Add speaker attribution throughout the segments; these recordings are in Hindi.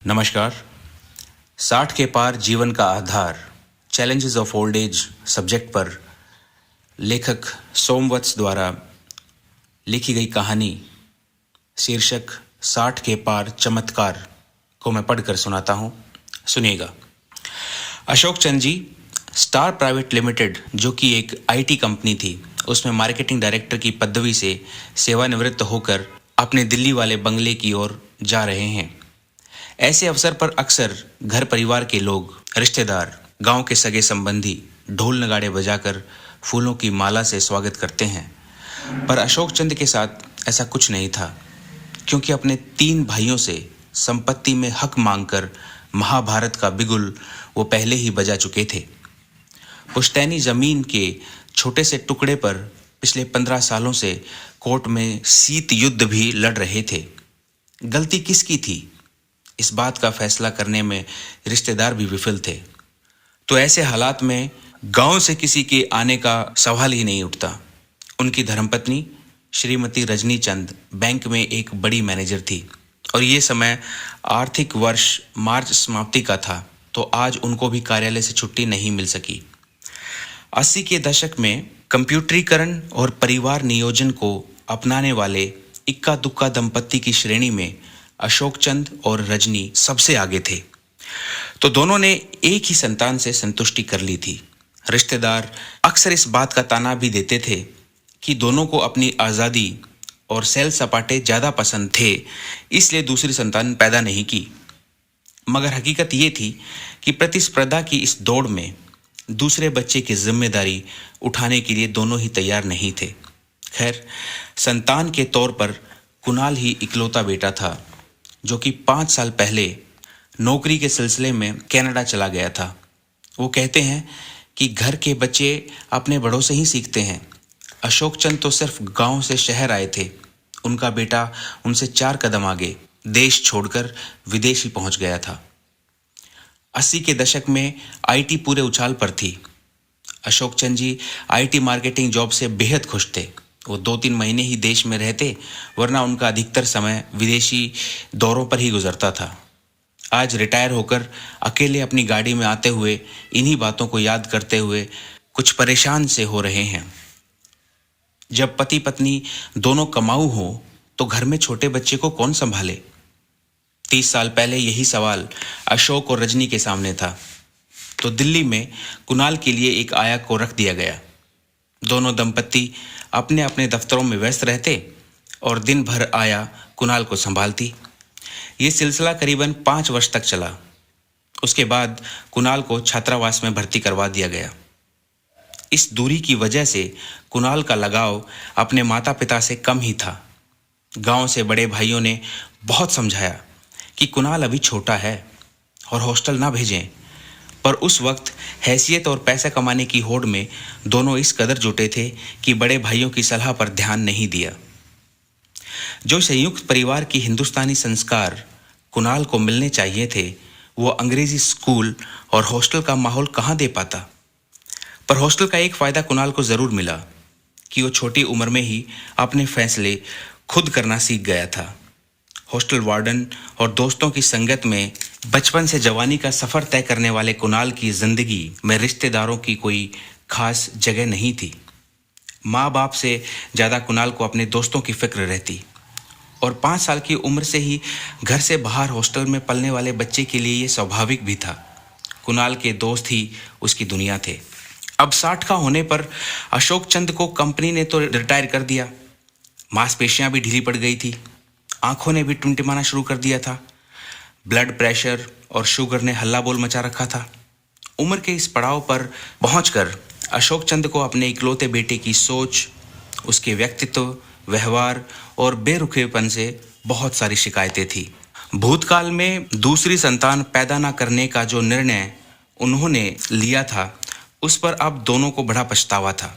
Speaker 1: नमस्कार। 60 के पार जीवन का आधार challenges of old age subject पर लेखक सोमवत्स द्वारा लिखी गई कहानी शीर्षक 60 के पार चमत्कार को मैं पढ़कर सुनाता हूँ। सुनिएगा। Ashok Chand ji star private limited, जो कि एक आईटी कंपनी थी, उसमें मार्केटिंग डायरेक्टर की पदवी से सेवानिवृत्त होकर अपने दिल्ली वाले बंगले की ओर जा रहे हैं। ऐसे अवसर पर अक्सर घर परिवार के लोग, रिश्तेदार, गांव के सगे संबंधी ढोल नगाड़े बजाकर फूलों की माला से स्वागत करते हैं। पर अशोक चंद के साथ ऐसा कुछ नहीं था, क्योंकि अपने 3 भाइयों से संपत्ति में हक मांगकर महाभारत का बिगुल वो पहले ही बजा चुके थे। पुश्तैनी जमीन के छोटे से टुकड़े पर पिछले 15 सालों से कोर्ट में शीत युद्ध भी लड़ रहे थे। गलती किसकी थी, इस बात का फैसला करने में रिश्तेदार भी विफल थे। तो ऐसे हालात में गांव से किसी के आने का सवाल ही नहीं उठता। उनकी धर्मपत्नी श्रीमती रजनी चंद बैंक में एक बड़ी मैनेजर थी और ये समय आर्थिक वर्ष मार्च समाप्ति का था, तो आज उनको भी कार्यालय से छुट्टी नहीं मिल सकी। 80 के दशक में कंप्यूटरीकरण और परिवार नियोजन को अपनाने वाले इक्का दुक्का दंपत्ति की श्रेणी में अशोक चंद और रजनी सबसे आगे थे। तो दोनों ने एक ही संतान से संतुष्टि कर ली थी। रिश्तेदार अक्सर इस बात का ताना भी देते थे कि दोनों को अपनी आज़ादी और सैल सपाटे ज़्यादा पसंद थे, इसलिए दूसरी संतान पैदा नहीं की। मगर हकीकत ये थी कि प्रतिस्पर्धा की इस दौड़ में दूसरे बच्चे की जिम्मेदारी उठाने के लिए दोनों ही तैयार नहीं थे। खैर, संतान के तौर पर कुणाल ही इकलौता बेटा था, जो कि 5 साल पहले नौकरी के सिलसिले में कनाडा चला गया था। वो कहते हैं कि घर के बच्चे अपने बड़ों से ही सीखते हैं। अशोक चंद तो सिर्फ गांव से शहर आए थे, उनका बेटा उनसे 4 कदम आगे देश छोड़कर विदेश ही पहुंच गया था। 80 के दशक में आईटी पूरे उछाल पर थी। Ashok Chand ji IT marketing job से बेहद खुश थे। वो 2-3 महीने ही देश में रहते, वरना उनका अधिकतर समय विदेशी दौरों पर ही गुजरता था। आज रिटायर होकर अकेले अपनी गाड़ी में आते हुए इन्हीं बातों को याद करते हुए कुछ परेशान से हो रहे हैं। जब पति पत्नी दोनों कमाऊ हो तो घर में छोटे बच्चे को कौन संभाले? 30 साल पहले यही सवाल अशोक और रजनी के सामने था। तो दिल्ली में कुणाल के लिए एक आया को रख दिया गया। दोनों दंपत्ति अपने अपने दफ्तरों में व्यस्त रहते और दिन भर आया कुणाल को संभालती। ये सिलसिला करीबन 5 वर्ष तक चला। उसके बाद कुणाल को छात्रावास में भर्ती करवा दिया गया। इस दूरी की वजह से कुणाल का लगाव अपने माता पिता से कम ही था। गांव से बड़े भाइयों ने बहुत समझाया कि कुणाल अभी छोटा है और हॉस्टल ना भेजें, पर उस वक्त हैसियत और पैसा कमाने की होड़ में दोनों इस कदर जुटे थे कि बड़े भाइयों की सलाह पर ध्यान नहीं दिया। जो संयुक्त परिवार की हिंदुस्तानी संस्कार कुणाल को मिलने चाहिए थे, वो अंग्रेजी स्कूल और हॉस्टल का माहौल कहाँ दे पाता। पर हॉस्टल का एक फ़ायदा कुणाल को ज़रूर मिला कि वो छोटी उम्र में ही अपने फैसले खुद करना सीख गया था। हॉस्टल वार्डन और दोस्तों की संगत में बचपन से जवानी का सफ़र तय करने वाले कुणाल की ज़िंदगी में रिश्तेदारों की कोई खास जगह नहीं थी। माँ बाप से ज़्यादा कुणाल को अपने दोस्तों की फिक्र रहती और 5 साल की उम्र से ही घर से बाहर हॉस्टल में पलने वाले बच्चे के लिए ये स्वाभाविक भी था। कुणाल के दोस्त ही उसकी दुनिया थे। अब 60 का होने पर अशोक चंद को कंपनी ने तो रिटायर कर दिया। मांसपेशियाँ भी ढीली पड़ गई थी, आंखों ने भी टिमटिमाना शुरू कर दिया था। ब्लड प्रेशर और शुगर ने हल्ला बोल मचा रखा था। उम्र के इस पड़ाव पर पहुंचकर अशोक चंद को अपने इकलौते बेटे की सोच, उसके व्यक्तित्व, व्यवहार और बेरुखेपन से बहुत सारी शिकायतें थी। भूतकाल में दूसरी संतान पैदा न करने का जो निर्णय उन्होंने लिया था, उस पर अब दोनों को बड़ा पछतावा था।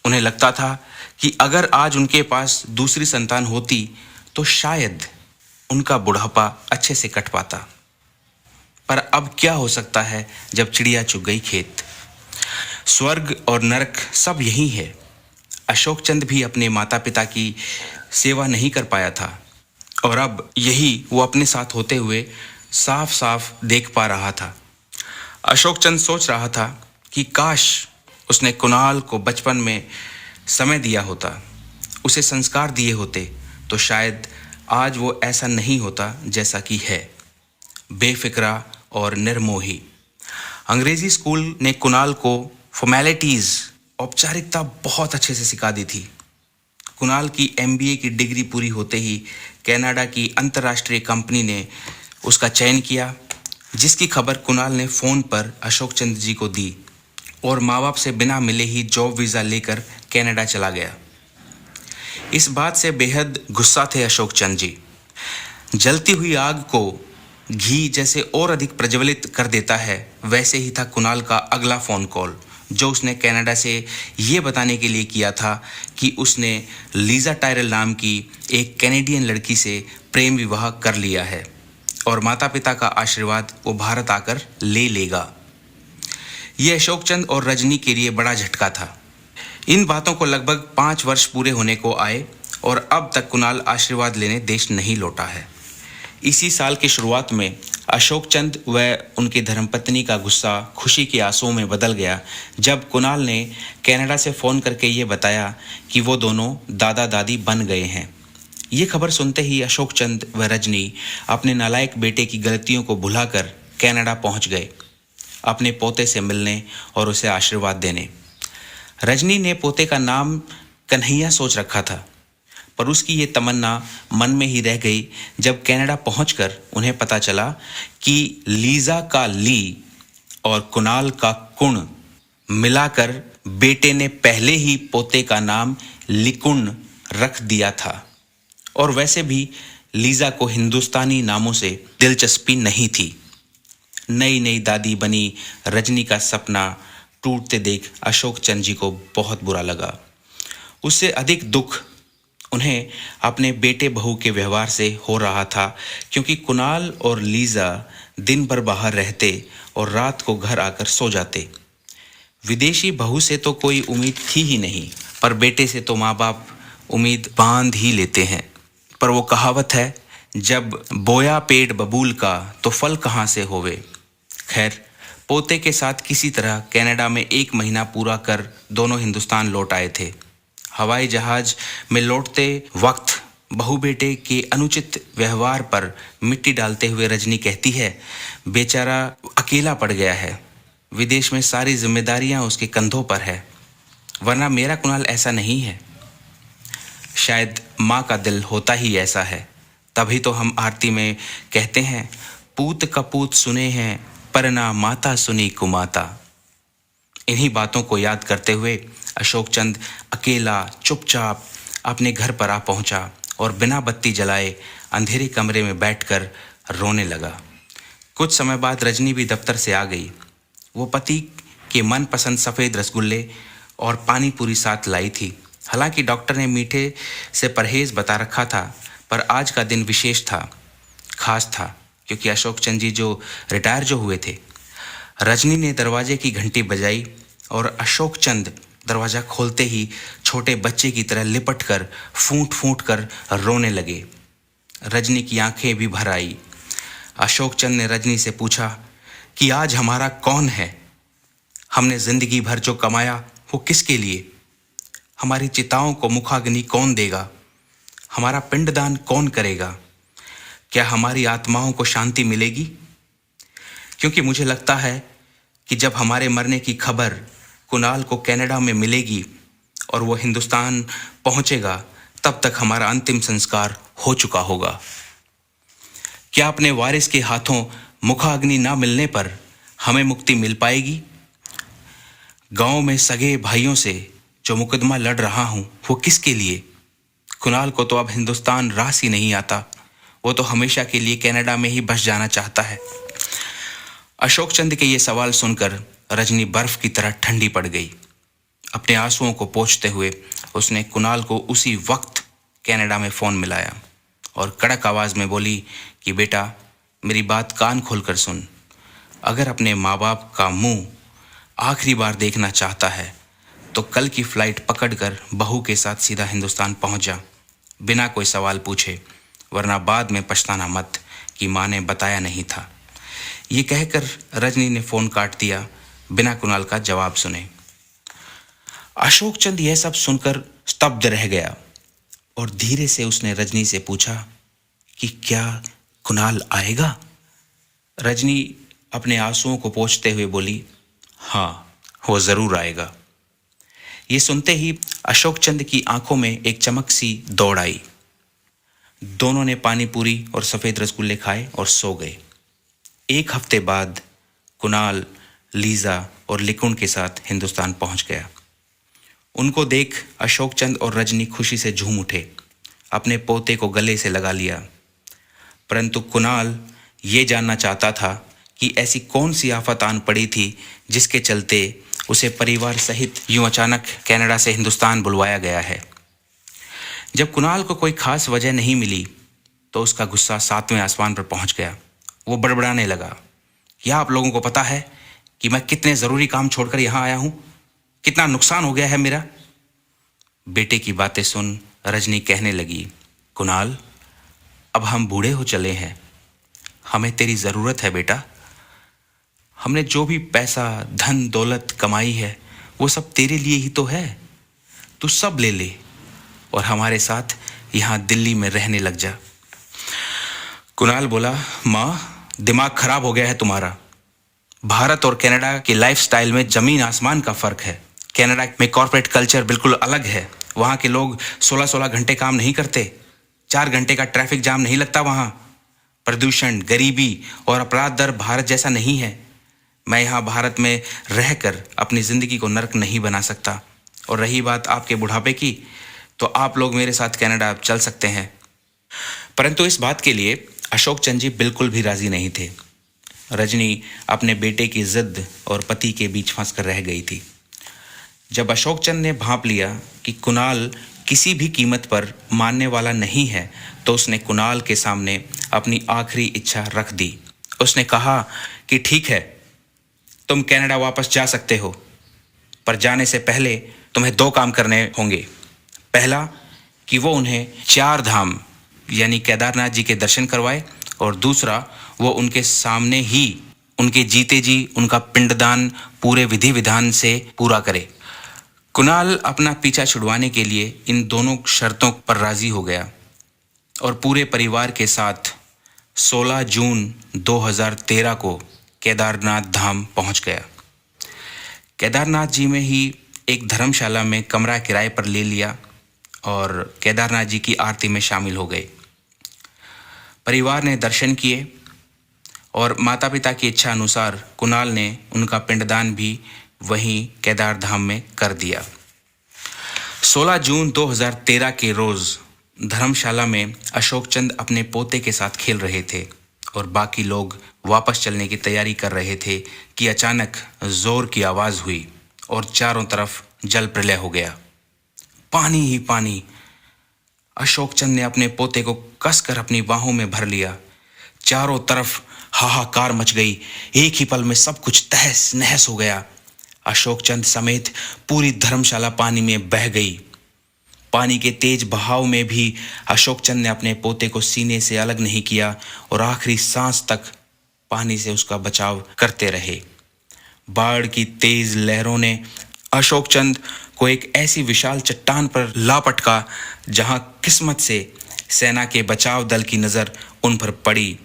Speaker 1: उन्हें लगता था कि अगर आज उनके पास दूसरी संतान होती तो शायद उनका बुढ़ापा अच्छे से कट पाता। पर अब क्या हो सकता है जब चिड़िया चुग गई खेत। स्वर्ग और नरक सब यही है। अशोक चंद भी अपने माता पिता की सेवा नहीं कर पाया था और अब यही वो अपने साथ होते हुए साफ साफ देख पा रहा था। अशोक चंद सोच रहा था कि काश उसने कुणाल को बचपन में समय दिया होता, उसे संस्कार दिए होते, तो शायद आज वो ऐसा नहीं होता जैसा कि है, बेफिक्रा और निर्मोही। अंग्रेजी स्कूल ने कुणाल को फॉर्मेलिटीज़, औपचारिकता बहुत अच्छे से सिखा दी थी। कुणाल की एमबीए की डिग्री पूरी होते ही कनाडा की अंतर्राष्ट्रीय कंपनी ने उसका चयन किया, जिसकी खबर कुणाल ने फ़ोन पर अशोक चंद जी को दी और माँ बाप से बिना मिले ही जॉब वीज़ा लेकर कनाडा चला गया। इस बात से बेहद गुस्सा थे अशोक चंद जी। जलती हुई आग को घी जैसे और अधिक प्रज्वलित कर देता है, वैसे ही था कुणाल का अगला फ़ोन कॉल, जो उसने कनाडा से ये बताने के लिए किया था कि उसने लीज़ा टायरल नाम की एक कैनेडियन लड़की से प्रेम विवाह कर लिया है और माता पिता का आशीर्वाद वो भारत आकर ले लेगा। ये अशोक चंद और रजनी के लिए बड़ा झटका था। इन बातों को लगभग 5 वर्ष पूरे होने को आए और अब तक कुणाल आशीर्वाद लेने देश नहीं लौटा है। इसी साल की शुरुआत में अशोक चंद व उनकी धर्मपत्नी का गुस्सा खुशी के आंसुओं में बदल गया जब कुणाल ने कनाडा से फ़ोन करके ये बताया कि वो दोनों दादा दादी बन गए हैं। ये खबर सुनते ही अशोक चंद व रजनी अपने नालायक बेटे की गलतियों को भुलाकर कनाडा पहुंच गए, अपने पोते से मिलने और उसे आशीर्वाद देने। रजनी ने पोते का नाम कन्हैया सोच रखा था, पर उसकी ये तमन्ना मन में ही रह गई जब कनाडा पहुंचकर उन्हें पता चला कि लीज़ा का ली और कुणाल का कुण मिलाकर बेटे ने पहले ही पोते का नाम लिकुण रख दिया था। और वैसे भी लीज़ा को हिंदुस्तानी नामों से दिलचस्पी नहीं थी। नई नई दादी बनी रजनी का सपना टूटते देख अशोक चंद जी को बहुत बुरा लगा। उससे अधिक दुख उन्हें अपने बेटे बहू के व्यवहार से हो रहा था, क्योंकि कुणाल और लीज़ा दिन भर बाहर रहते और रात को घर आकर सो जाते। विदेशी बहू से तो कोई उम्मीद थी ही नहीं, पर बेटे से तो माँ बाप उम्मीद बांध ही लेते हैं। पर वो कहावत है, जब बोया पेड़ बबूल का तो फल कहाँ से होवे। खैर, पोते के साथ किसी तरह कनाडा में 1 महीना पूरा कर दोनों हिंदुस्तान लौट आए थे। हवाई जहाज में लौटते वक्त बहू बेटे के अनुचित व्यवहार पर मिट्टी डालते हुए रजनी कहती है, बेचारा अकेला पड़ गया है, विदेश में सारी जिम्मेदारियां उसके कंधों पर है, वरना मेरा कुणाल ऐसा नहीं है। शायद माँ का दिल होता ही ऐसा है, तभी तो हम आरती में कहते हैं, पूत कपूत सुने हैं पर ना माता सुनी कुमाता। इन्हीं बातों को याद करते हुए अशोक चंद अकेला चुपचाप अपने घर पर आ पहुंचा और बिना बत्ती जलाए अंधेरे कमरे में बैठकर रोने लगा। कुछ समय बाद रजनी भी दफ्तर से आ गई। वो पति के मनपसंद सफ़ेद रसगुल्ले और पानी पूरी साथ लाई थी। हालांकि डॉक्टर ने मीठे से परहेज बता रखा था, पर आज का दिन विशेष था, खास था, क्योंकि अशोक चंद जी जो रिटायर जो हुए थे। रजनी ने दरवाजे की घंटी बजाई और अशोक चंद दरवाज़ा खोलते ही छोटे बच्चे की तरह लिपट कर फूंट फूंट कर रोने लगे। रजनी की आंखें भी भर आई। अशोक चंद ने रजनी से पूछा कि आज हमारा कौन है? हमने जिंदगी भर जो कमाया वो किसके लिए? हमारी चिताओं को मुखाग्नि कौन देगा? हमारा पिंडदान कौन करेगा? क्या हमारी आत्माओं को शांति मिलेगी? क्योंकि मुझे लगता है कि जब हमारे मरने की खबर कुणाल को कनाडा में मिलेगी और वो हिंदुस्तान पहुंचेगा, तब तक हमारा अंतिम संस्कार हो चुका होगा। क्या अपने वारिस के हाथों मुखाग्नि ना मिलने पर हमें मुक्ति मिल पाएगी? गांव में सगे भाइयों से जो मुकदमा लड़ रहा हूं, वो किसके लिए? कुणाल को तो अब हिंदुस्तान रास ही नहीं आता, वो तो हमेशा के लिए कनाडा में ही बस जाना चाहता है। अशोक चंद के ये सवाल सुनकर रजनी बर्फ की तरह ठंडी पड़ गई। अपने आंसुओं को पोंछते हुए उसने कुणाल को उसी वक्त कनाडा में फ़ोन मिलाया और कड़क आवाज़ में बोली कि बेटा, मेरी बात कान खोलकर सुन। अगर अपने माँ बाप का मुंह आखिरी बार देखना चाहता है तो कल की फ़्लाइट पकड़कर बहू के साथ सीधा हिंदुस्तान पहुंच जा, बिना कोई सवाल पूछे, वरना बाद में पछताना मत कि माँ ने बताया नहीं था। ये कहकर रजनी ने फोन काट दिया बिना कुणाल का जवाब सुने। अशोक चंद यह सब सुनकर स्तब्ध रह गया और धीरे से उसने रजनी से पूछा कि क्या कुणाल आएगा? रजनी अपने आंसुओं को पोंछते हुए बोली, हाँ, वो जरूर आएगा। ये सुनते ही अशोक चंद की आंखों में एक चमक सी दौड़ आई। दोनों ने पानी पूरी और सफेद रसगुल्ले खाए और सो गए। एक हफ्ते बाद कुणाल, लीजा और लिकुण के साथ हिंदुस्तान पहुंच गया। उनको देख अशोक चंद और रजनी खुशी से झूम उठे, अपने पोते को गले से लगा लिया। परंतु कुणाल ये जानना चाहता था कि ऐसी कौन सी आफत आन पड़ी थी जिसके चलते उसे परिवार सहित यूं अचानक कनाडा से हिंदुस्तान बुलवाया गया है। जब कुणाल को कोई खास वजह नहीं मिली तो उसका गुस्सा 7वें आसमान पर पहुंच गया। वो बड़बड़ाने लगा, क्या आप लोगों को पता है कि मैं कितने ज़रूरी काम छोड़कर यहाँ आया हूँ? कितना नुकसान हो गया है मेरा। बेटे की बातें सुन रजनी कहने लगी, कुणाल, अब हम बूढ़े हो चले हैं, हमें तेरी ज़रूरत है बेटा। हमने जो भी पैसा, धन दौलत कमाई है वो सब तेरे लिए ही तो है। तू सब ले ले और हमारे साथ यहाँ दिल्ली में रहने लग जा। कुणाल बोला, माँ, दिमाग खराब हो गया है तुम्हारा। भारत और कनाडा के लाइफस्टाइल में जमीन आसमान का फर्क है। कनाडा में कॉर्पोरेट कल्चर बिल्कुल अलग है। वहाँ के लोग 16-16 घंटे काम नहीं करते। 4 घंटे का ट्रैफिक जाम नहीं लगता वहाँ। प्रदूषण, गरीबी और अपराध दर भारत जैसा नहीं है। मैं यहाँ भारत में रहकर अपनी ज़िंदगी को नर्क नहीं बना सकता। और रही बात आपके बुढ़ापे की, तो आप लोग मेरे साथ कनाडा चल सकते हैं। परंतु इस बात के लिए अशोक चंद जी बिल्कुल भी राज़ी नहीं थे। रजनी अपने बेटे की जिद और पति के बीच फंस कर रह गई थी। जब अशोक चंद ने भांप लिया कि कुणाल किसी भी कीमत पर मानने वाला नहीं है, तो उसने कुणाल के सामने अपनी आखिरी इच्छा रख दी। उसने कहा कि ठीक है, तुम कनाडा वापस जा सकते हो, पर जाने से पहले तुम्हें 2 काम करने होंगे। पहला कि वो उन्हें 4 धाम यानी केदारनाथ जी के दर्शन करवाए, और दूसरा वो उनके सामने ही उनके जीते जी उनका पिंडदान पूरे विधि विधान से पूरा करे। कुणाल अपना पीछा छुड़वाने के लिए इन दोनों शर्तों पर राजी हो गया और पूरे परिवार के साथ 16 जून 2013 को केदारनाथ धाम पहुंच गया। केदारनाथ जी में ही एक धर्मशाला में कमरा किराए पर ले लिया और केदारनाथ जी की आरती में शामिल हो गए। परिवार ने दर्शन किए और माता पिता की इच्छा अनुसार कुणाल ने उनका पिंडदान भी वहीं केदार धाम में कर दिया। 16 जून 2013 के रोज़ धर्मशाला में अशोक चंद अपने पोते के साथ खेल रहे थे और बाकी लोग वापस चलने की तैयारी कर रहे थे कि अचानक जोर की आवाज़ हुई और चारों तरफ जल प्रलय हो गया। पानी ही पानी। अशोक चंद ने अपने पोते को कसकर अपनी बाहों में भर लिया। चारों तरफ हाहाकार मच गई। एक ही पल में सब कुछ तहस नहस हो गया। अशोक चंद समेत पूरी धर्मशाला पानी में बह गई। पानी के तेज बहाव में भी अशोक चंद ने अपने पोते को सीने से अलग नहीं किया और आखिरी सांस तक पानी से उसका बचाव करते रहे। बाढ़ की तेज लहरों ने अशोक चंद को एक ऐसी विशाल चट्टान पर लापटका जहां किस्मत से सेना के बचाव दल की नज़र उन पर पड़ी।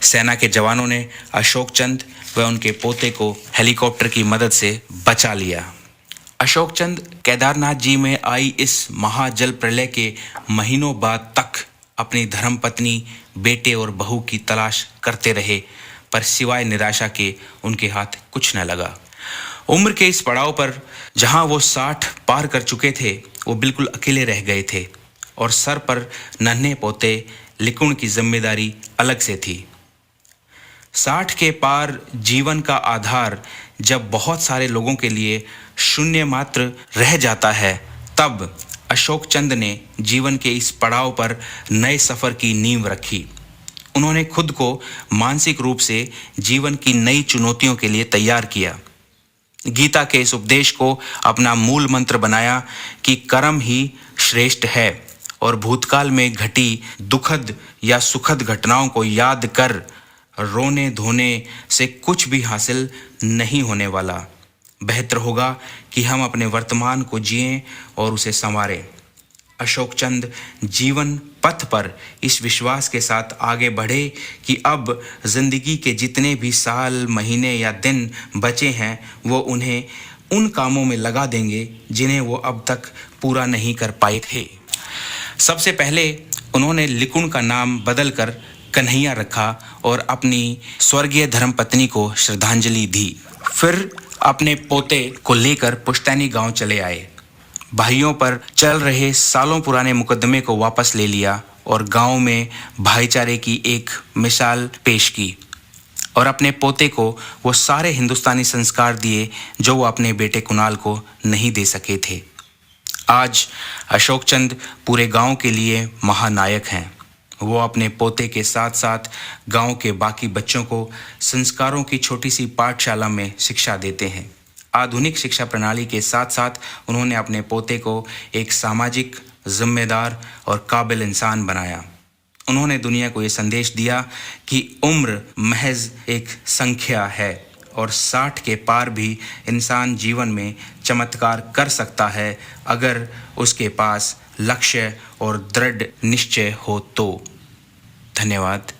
Speaker 1: सेना के जवानों ने अशोक चंद व उनके पोते को हेलीकॉप्टर की मदद से बचा लिया। अशोक चंद केदारनाथ जी में आई इस महाजल प्रलय के महीनों बाद तक अपनी धर्मपत्नी, बेटे और बहू की तलाश करते रहे, पर सिवाय निराशा के उनके हाथ कुछ न लगा। उम्र के इस पड़ाव पर जहां वो 60 पार कर चुके थे, वो बिल्कुल अकेले रह गए थे और सर पर नन्हे पोते लिकुण की जिम्मेदारी अलग से थी। 60 के पार जीवन का आधार जब बहुत सारे लोगों के लिए शून्य मात्र रह जाता है, तब अशोक चंद ने जीवन के इस पड़ाव पर नए सफ़र की नींव रखी। उन्होंने खुद को मानसिक रूप से जीवन की नई चुनौतियों के लिए तैयार किया। गीता के इस उपदेश को अपना मूल मंत्र बनाया कि कर्म ही श्रेष्ठ है और भूतकाल में घटी दुखद या सुखद घटनाओं को याद कर रोने धोने से कुछ भी हासिल नहीं होने वाला। बेहतर होगा कि हम अपने वर्तमान को जिएं और उसे संवारें। अशोक चंद जीवन पथ पर इस विश्वास के साथ आगे बढ़े कि अब जिंदगी के जितने भी साल, महीने या दिन बचे हैं वो उन्हें उन कामों में लगा देंगे जिन्हें वो अब तक पूरा नहीं कर पाए थे। सबसे पहले उन्होंने लिकुण का नाम बदलकर कन्हैया रखा और अपनी स्वर्गीय धर्मपत्नी को श्रद्धांजलि दी। फिर अपने पोते को लेकर पुश्तैनी गांव चले आए। भाइयों पर चल रहे सालों पुराने मुकदमे को वापस ले लिया और गांव में भाईचारे की एक मिसाल पेश की और अपने पोते को वो सारे हिंदुस्तानी संस्कार दिए जो वो अपने बेटे कुणाल को नहीं दे सके थे। आज अशोक चंद पूरे गांव के लिए महानायक हैं। वो अपने पोते के साथ साथ गांव के बाकी बच्चों को संस्कारों की छोटी सी पाठशाला में शिक्षा देते हैं। आधुनिक शिक्षा प्रणाली के साथ साथ उन्होंने अपने पोते को एक सामाजिक, जिम्मेदार और काबिल इंसान बनाया। उन्होंने दुनिया को ये संदेश दिया कि उम्र महज एक संख्या है और 60 के पार भी इंसान जीवन में चमत्कार कर सकता है अगर उसके पास लक्ष्य और दृढ़ निश्चय हो तो। धन्यवाद।